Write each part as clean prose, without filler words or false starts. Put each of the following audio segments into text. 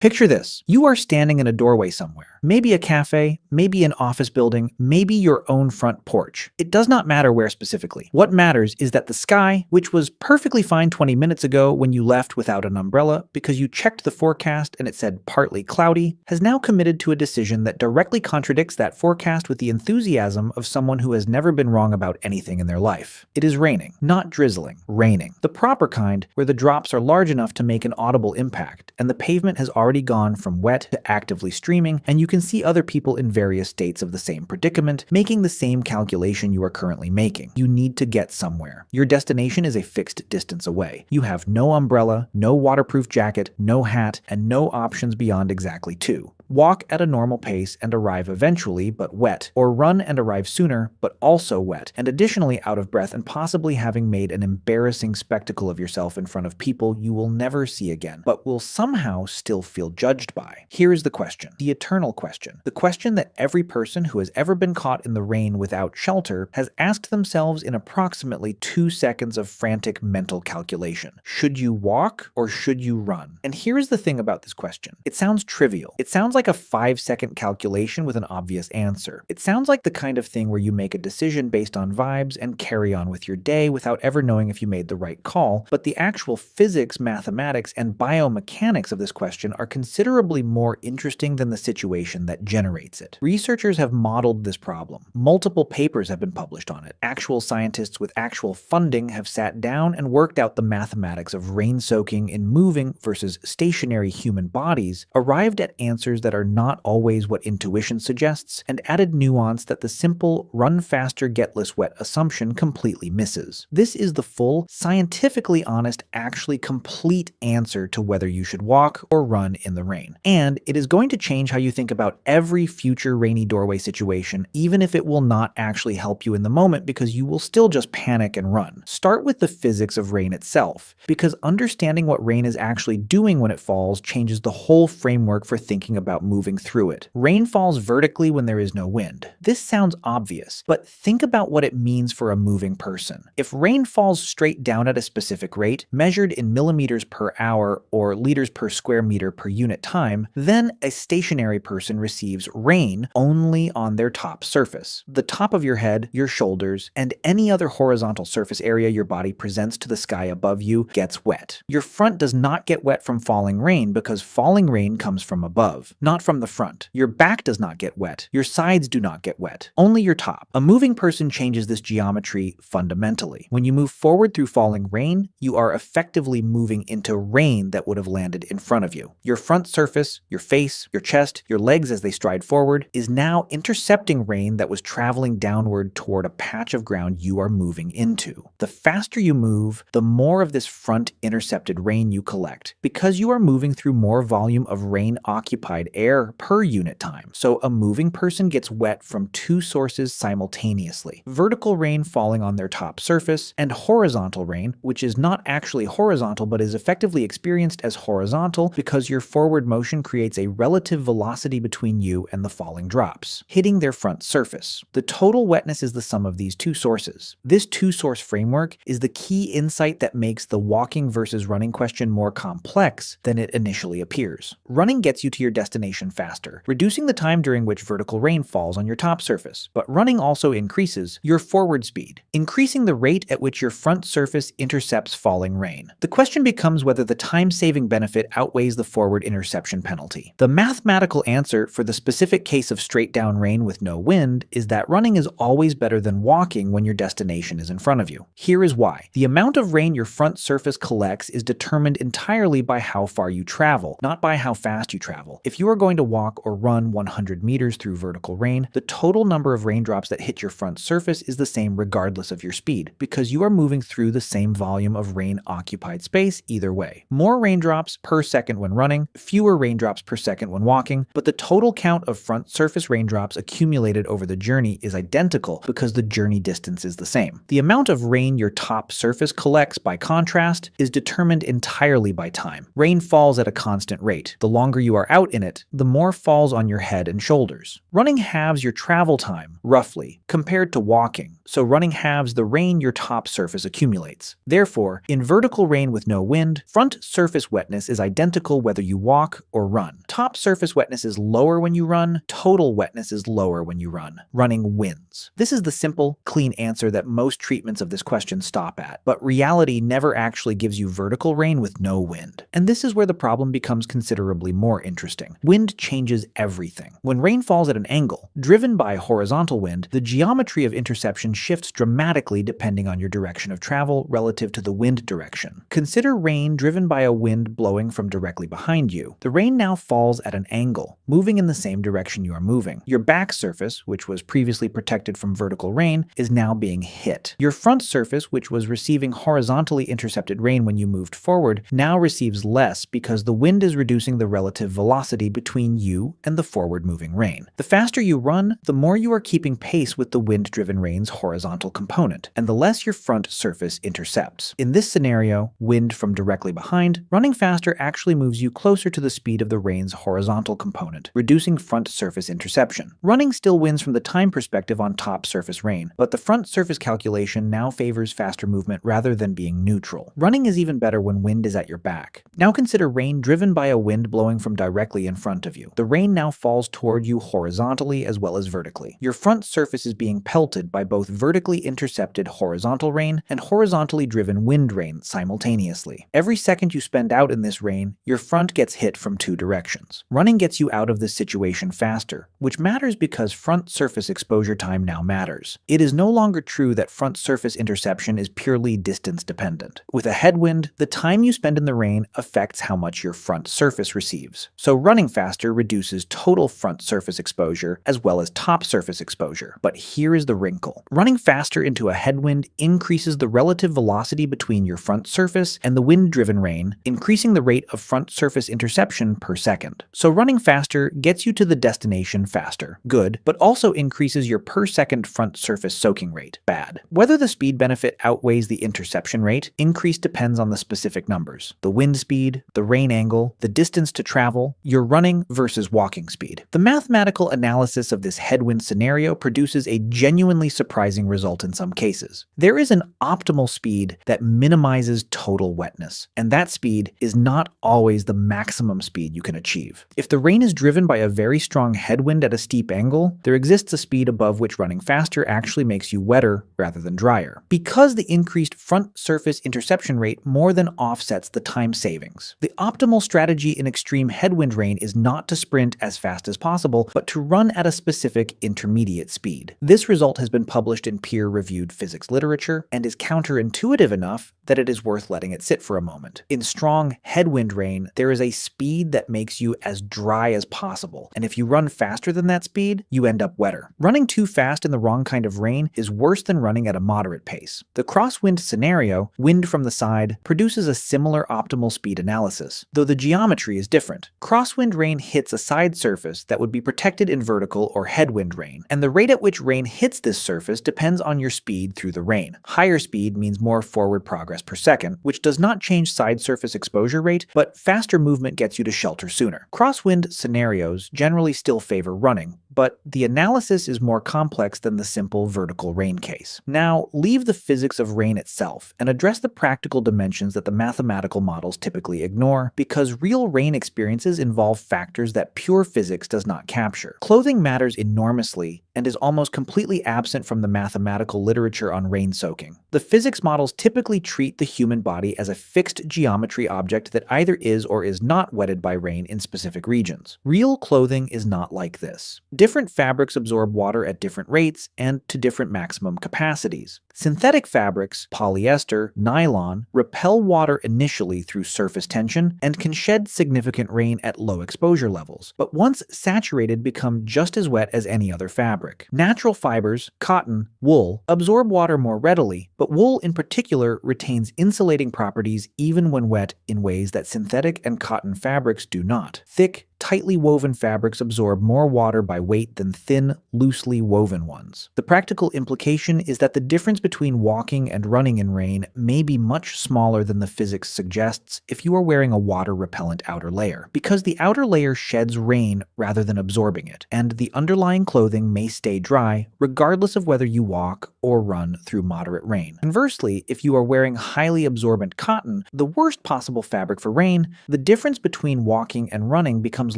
Picture this. You are standing in a doorway somewhere. Maybe a cafe, maybe an office building, maybe your own front porch. It does not matter where specifically. What matters is that the sky, which was perfectly fine 20 minutes ago when you left without an umbrella because you checked the forecast and it said partly cloudy, has now committed to a decision that directly contradicts that forecast with the enthusiasm of someone who has never been wrong about anything in their life. It is raining, not drizzling, raining. The proper kind, where the drops are large enough to make an audible impact, and the pavement has already gone from wet to actively streaming, and you can see other people in various states of the same predicament, making the same calculation you are currently making. You need to get somewhere. Your destination is a fixed distance away. You have no umbrella, no waterproof jacket, no hat, and no options beyond exactly two. Walk at a normal pace and arrive eventually, but wet, or run and arrive sooner, but also wet, and additionally out of breath and possibly having made an embarrassing spectacle of yourself in front of people you will never see again, but will somehow still feel judged by. Here is the question, the eternal question, the question that every person who has ever been caught in the rain without shelter has asked themselves in approximately 2 seconds of frantic mental calculation. Should you walk or should you run? And here's the thing about this question. It sounds trivial. It sounds like a 5-second calculation with an obvious answer. It sounds like the kind of thing where you make a decision based on vibes and carry on with your day without ever knowing if you made the right call, but the actual physics, mathematics, and biomechanics of this question are considerably more interesting than the situation that generates it. Researchers have modeled this problem. Multiple papers have been published on it. Actual scientists with actual funding have sat down and worked out the mathematics of rain soaking in moving versus stationary human bodies, arrived at answers that are not always what intuition suggests, and added nuance that the simple run faster get less wet assumption completely misses. This is the full, scientifically honest, actually complete answer to whether you should walk or run in the rain. And it is going to change how you think about every future rainy doorway situation, even if it will not actually help you in the moment because you will still just panic and run. Start with the physics of rain itself, because understanding what rain is actually doing when it falls changes the whole framework for thinking about moving through it. Rain falls vertically when there is no wind. This sounds obvious, but think about what it means for a moving person. If rain falls straight down at a specific rate, measured in millimeters per hour or liters per square meter per unit time, then a stationary person receives rain only on their top surface. The top of your head, your shoulders, and any other horizontal surface area your body presents to the sky above you gets wet. Your front does not get wet from falling rain because falling rain comes from above, not from the front. Your back does not get wet. Your sides do not get wet. Only your top. A moving person changes this geometry fundamentally. When you move forward through falling rain, you are effectively moving into rain that would have landed in front of you. Your front surface, your face, your chest, your legs as they stride forward, is now intercepting rain that was traveling downward toward a patch of ground you are moving into. The faster you move, the more of this front intercepted rain you collect, because you are moving through more volume of rain-occupied air per unit time. So a moving person gets wet from two sources simultaneously. Vertical rain falling on their top surface, and horizontal rain, which is not actually horizontal but is effectively experienced as horizontal because your forward motion creates a relative velocity between you and the falling drops, hitting their front surface. The total wetness is the sum of these two sources. This two-source framework is the key insight that makes the walking versus running question more complex than it initially appears. Running gets you to your destination faster, reducing the time during which vertical rain falls on your top surface, but running also increases your forward speed, increasing the rate at which your front surface intercepts falling rain. The question becomes whether the time-saving benefit outweighs the forward interception penalty. The mathematical answer for the specific case of straight-down rain with no wind is that running is always better than walking when your destination is in front of you. Here is why. The amount of rain your front surface collects is determined entirely by how far you travel, not by how fast you travel. If you are going to walk or run 100 meters through vertical rain, the total number of raindrops that hit your front surface is the same regardless of your speed, because you are moving through the same volume of rain-occupied space either way. More raindrops per second when running, fewer raindrops per second when walking, but the total count of front surface raindrops accumulated over the journey is identical because the journey distance is the same. The amount of rain your top surface collects, by contrast, is determined entirely by time. Rain falls at a constant rate. The longer you are out in it, it, the more falls on your head and shoulders. Running halves your travel time, roughly, compared to walking, so running halves the rain your top surface accumulates. Therefore, in vertical rain with no wind, front surface wetness is identical whether you walk or run. Top surface wetness is lower when you run, total wetness is lower when you run. Running wins. This is the simple, clean answer that most treatments of this question stop at, but reality never actually gives you vertical rain with no wind. And this is where the problem becomes considerably more interesting. Wind changes everything. When rain falls at an angle, driven by horizontal wind, the geometry of interception shifts dramatically depending on your direction of travel relative to the wind direction. Consider rain driven by a wind blowing from directly behind you. The rain now falls at an angle, moving in the same direction you are moving. Your back surface, which was previously protected from vertical rain, is now being hit. Your front surface, which was receiving horizontally intercepted rain when you moved forward, now receives less because the wind is reducing the relative velocity between you and the forward-moving rain. The faster you run, the more you are keeping pace with the wind-driven rain's horizontal component, and the less your front surface intercepts. In this scenario, wind from directly behind, running faster actually moves you closer to the speed of the rain's horizontal component, reducing front surface interception. Running still wins from the time perspective on top surface rain, but the front surface calculation now favors faster movement rather than being neutral. Running is even better when wind is at your back. Now consider rain driven by a wind blowing from directly in front of you. The rain now falls toward you horizontally as well as vertically. Your front surface is being pelted by both vertically intercepted horizontal rain and horizontally driven wind rain simultaneously. Every second you spend out in this rain, your front gets hit from two directions. Running gets you out of this situation faster, which matters because front surface exposure time now matters. It is no longer true that front surface interception is purely distance dependent. With a headwind, the time you spend in the rain affects how much your front surface receives. So running faster reduces total front surface exposure as well as top surface exposure. But here is the wrinkle. Running faster into a headwind increases the relative velocity between your front surface and the wind-driven rain, increasing the rate of front surface interception per second. So running faster gets you to the destination faster. Good, but also increases your per second front surface soaking rate. Bad. Whether the speed benefit outweighs the interception rate, increase depends on the specific numbers. The wind speed, the rain angle, the distance to travel, your running versus walking speed. The mathematical analysis of this headwind scenario produces a genuinely surprising result in some cases. There is an optimal speed that minimizes total wetness, and that speed is not always the maximum speed you can achieve. If the rain is driven by a very strong headwind at a steep angle, there exists a speed above which running faster actually makes you wetter rather than drier, because the increased front surface interception rate more than offsets the time savings. The optimal strategy in extreme headwind rain is not to sprint as fast as possible, but to run at a specific intermediate speed. This result has been published in peer-reviewed physics literature and is counterintuitive enough that it is worth letting it sit for a moment. In strong headwind rain, there is a speed that makes you as dry as possible, and if you run faster than that speed, you end up wetter. Running too fast in the wrong kind of rain is worse than running at a moderate pace. The crosswind scenario, wind from the side, produces a similar optimal speed analysis, though the geometry is different. Crosswind rain hits a side surface that would be protected in vertical or headwind rain, and the rate at which rain hits this surface depends on your speed through the rain. Higher speed means more forward progress per second, which does not change side surface exposure rate, but faster movement gets you to shelter sooner. Crosswind scenarios generally still favor running, but the analysis is more complex than the simple vertical rain case. Now, leave the physics of rain itself and address the practical dimensions that the mathematical models typically ignore, because real rain experiences involve factors that pure physics does not capture. Clothing matters enormously and is almost completely absent from the mathematical literature on rain soaking. The physics models typically treat the human body as a fixed geometry object that either is or is not wetted by rain in specific regions. Real clothing is not like this. Different fabrics absorb water at different rates and to different maximum capacities. Synthetic fabrics, polyester, nylon, repel water initially through surface tension and can shed significant rain at low exposure levels, but once saturated become just as wet as any other fabric. Natural fibers, cotton, wool, absorb water more readily, but wool in particular retains insulating properties even when wet in ways that synthetic and cotton fabrics do not. Thick, tightly woven fabrics absorb more water by weight than thin, loosely woven ones. The practical implication is that the difference between walking and running in rain may be much smaller than the physics suggests if you are wearing a water-repellent outer layer, because the outer layer sheds rain rather than absorbing it, and the underlying clothing may stay dry regardless of whether you walk or run through moderate rain. Conversely, if you are wearing highly absorbent cotton, the worst possible fabric for rain, the difference between walking and running becomes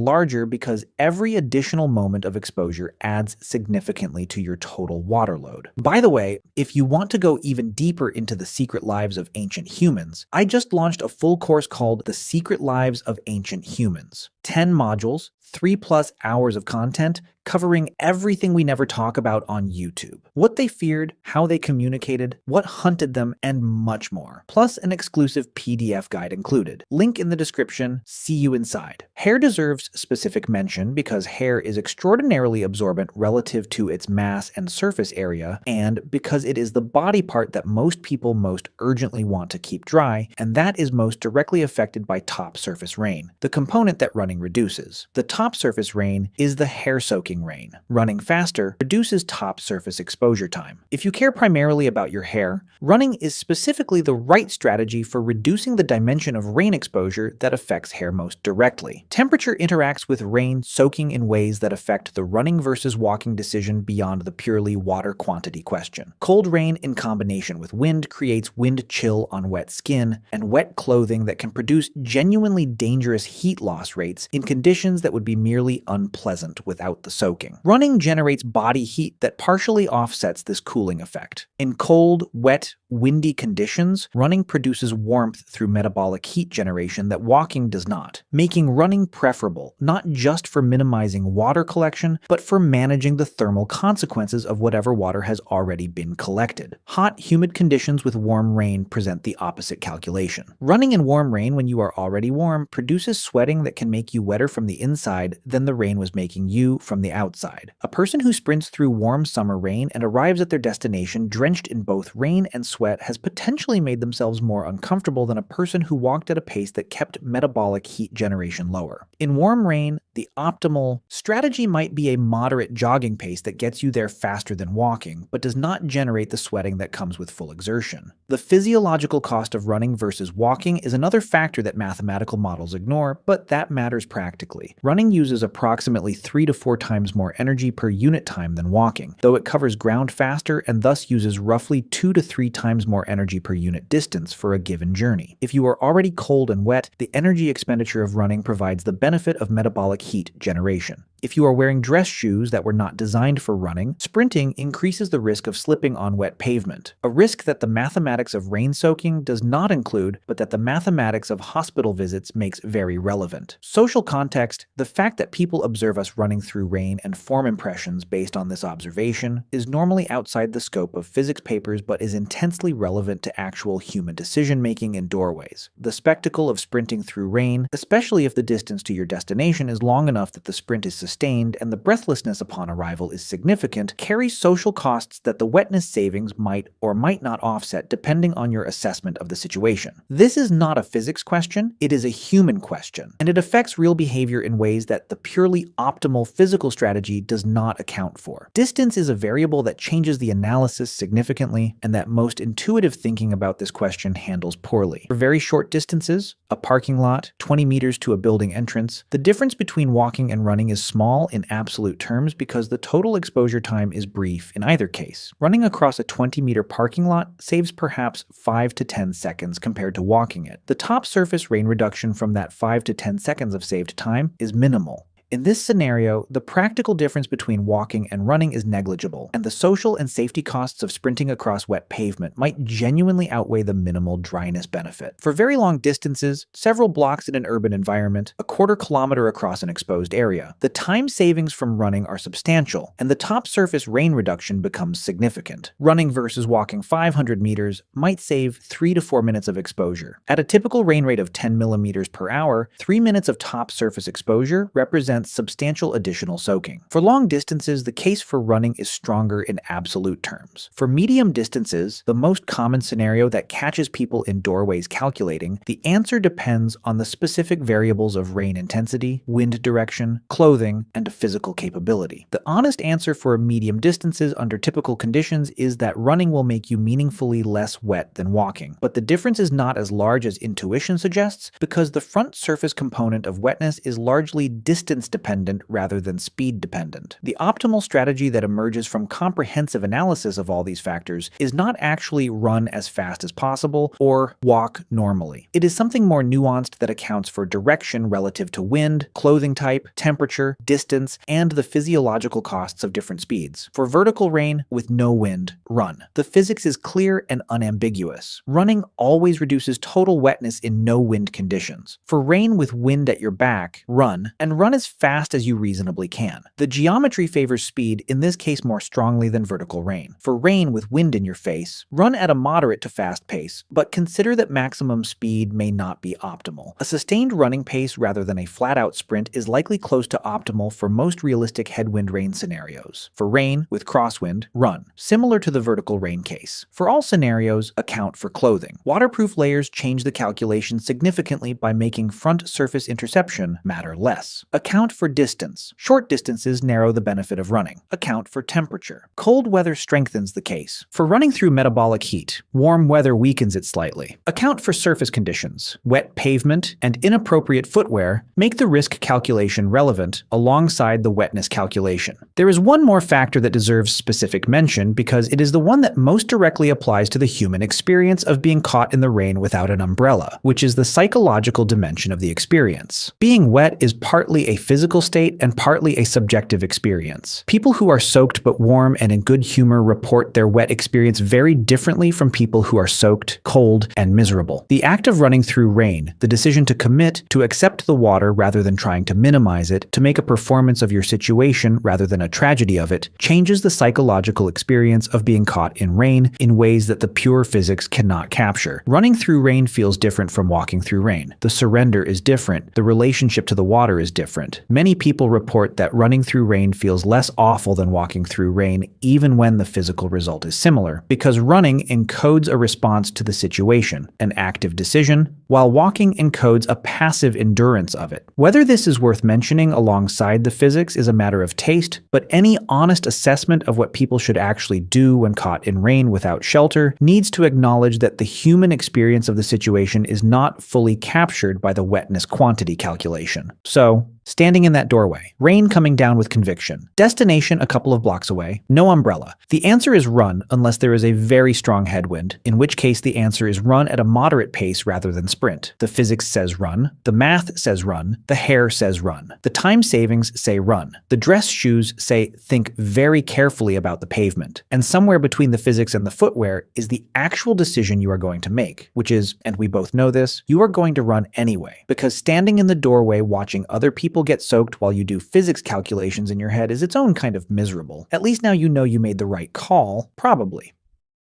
larger because every additional moment of exposure adds significantly to your total water load. By the way, if you want to go even deeper into the secret lives of ancient humans, I just launched a full course called The Secret Lives of Ancient Humans. 10 modules, 3+ hours of content, covering everything we never talk about on YouTube. What they feared, how they communicated, what hunted them, and much more. Plus an exclusive PDF guide included. Link in the description. See you inside. Hair deserves specific mention because hair is extraordinarily absorbent relative to its mass and surface area, and because it is the body part that most people most urgently want to keep dry, and that is most directly affected by top surface rain, the component that running reduces. The top surface rain is the hair-soaking rain. Running faster reduces top surface exposure time. If you care primarily about your hair, running is specifically the right strategy for reducing the dimension of rain exposure that affects hair most directly. Temperature interacts with rain soaking in ways that affect the running versus walking decision beyond the purely water quantity question. Cold rain in combination with wind creates wind chill on wet skin and wet clothing that can produce genuinely dangerous heat loss rates in conditions that would be merely unpleasant without the soaking. Running generates body heat that partially offsets this cooling effect. In cold, wet, windy conditions, running produces warmth through metabolic heat generation that walking does not, making running preferable not just for minimizing water collection, but for managing the thermal consequences of whatever water has already been collected. Hot, humid conditions with warm rain present the opposite calculation. Running in warm rain when you are already warm produces sweating that can make you wetter from the inside than the rain was making you from the outside. A person who sprints through warm summer rain and arrives at their destination drenched in both rain and sweat has potentially made themselves more uncomfortable than a person who walked at a pace that kept metabolic heat generation lower. In warm rain, the optimal strategy might be a moderate jogging pace that gets you there faster than walking, but does not generate the sweating that comes with full exertion. The physiological cost of running versus walking is another factor that mathematical models ignore, but that matters practically. Running uses approximately 3 to 4 times more energy per unit time than walking, though it covers ground faster and thus uses roughly 2 to 3 times more energy per unit distance for a given journey. If you are already cold and wet, the energy expenditure of running provides the benefit of metabolic heat generation. If you are wearing dress shoes that were not designed for running, sprinting increases the risk of slipping on wet pavement, a risk that the mathematics of rain soaking does not include, but that the mathematics of hospital visits makes very relevant. Social context: the fact that people observe us running through rain and form impressions based on this observation is normally outside the scope of physics papers but is intensely relevant to actual human decision-making in doorways. The spectacle of sprinting through rain, especially if the distance to your destination is long enough that the sprint is sustained and the breathlessness upon arrival is significant, carries social costs that the wetness savings might or might not offset depending on your assessment of the situation. This is not a physics question, it is a human question, and it affects real behavior in ways that the purely optimal physical strategy does not account for. Distance is a variable that changes the analysis significantly, and that most intuitive thinking about this question handles poorly. For very short distances, a parking lot, 20 meters to a building entrance, the difference between walking and running is small in absolute terms because the total exposure time is brief in either case. Running across a 20-meter parking lot saves perhaps 5 to 10 seconds compared to walking it. The top surface rain reduction from that 5 to 10 seconds of saved time is minimal. In this scenario, the practical difference between walking and running is negligible, and the social and safety costs of sprinting across wet pavement might genuinely outweigh the minimal dryness benefit. For very long distances, several blocks in an urban environment, a quarter kilometer across an exposed area, the time savings from running are substantial, and the top surface rain reduction becomes significant. Running versus walking 500 meters might save 3 to 4 minutes of exposure. At a typical rain rate of 10 millimeters per hour, 3 minutes of top surface exposure represents represents substantial additional soaking. For long distances, the case for running is stronger in absolute terms. For medium distances, the most common scenario that catches people in doorways calculating, the answer depends on the specific variables of rain intensity, wind direction, clothing, and physical capability. The honest answer for medium distances under typical conditions is that running will make you meaningfully less wet than walking. But the difference is not as large as intuition suggests because the front surface component of wetness is largely distance dependent rather than speed dependent. The optimal strategy that emerges from comprehensive analysis of all these factors is not actually run as fast as possible or walk normally. It is something more nuanced that accounts for direction relative to wind, clothing type, temperature, distance, and the physiological costs of different speeds. For vertical rain with no wind, run. The physics is clear and unambiguous. Running always reduces total wetness in no wind conditions. For rain with wind at your back, run, and run as fast as you reasonably can. The geometry favors speed, in this case more strongly than vertical rain. For rain with wind in your face, run at a moderate to fast pace, but consider that maximum speed may not be optimal. A sustained running pace rather than a flat-out sprint is likely close to optimal for most realistic headwind rain scenarios. For rain with crosswind, run, similar to the vertical rain case. For all scenarios, account for clothing. Waterproof layers change the calculation significantly by making front surface interception matter less. Account for distance. Short distances narrow the benefit of running. Account for temperature. Cold weather strengthens the case. For running through metabolic heat, warm weather weakens it slightly. Account for surface conditions. Wet pavement and inappropriate footwear make the risk calculation relevant alongside the wetness calculation. There is one more factor that deserves specific mention because it is the one that most directly applies to the human experience of being caught in the rain without an umbrella, which is the psychological dimension of the experience. Being wet is partly a physical state and partly a subjective experience. People who are soaked but warm and in good humor report their wet experience very differently from people who are soaked, cold, and miserable. The act of running through rain, the decision to commit, to accept the water rather than trying to minimize it, to make a performance of your situation rather than a tragedy of it, changes the psychological experience of being caught in rain in ways that the pure physics cannot capture. Running through rain feels different from walking through rain. The surrender is different. The relationship to the water is different. Many people report that running through rain feels less awful than walking through rain, even when the physical result is similar, because running encodes a response to the situation, an active decision, while walking encodes a passive endurance of it. Whether this is worth mentioning alongside the physics is a matter of taste, but any honest assessment of what people should actually do when caught in rain without shelter needs to acknowledge that the human experience of the situation is not fully captured by the wetness quantity calculation. So, standing in that doorway, rain coming down with conviction, destination a couple of blocks away, no umbrella. The answer is run unless there is a very strong headwind, in which case the answer is run at a moderate pace rather than sprint. The physics says run, the math says run, the hair says run. The time savings say run. The dress shoes say think very carefully about the pavement. And somewhere between the physics and the footwear is the actual decision you are going to make, which is, and we both know this, you are going to run anyway, because standing in the doorway watching other people get soaked while you do physics calculations in your head is its own kind of miserable. At least now you know you made the right call, probably.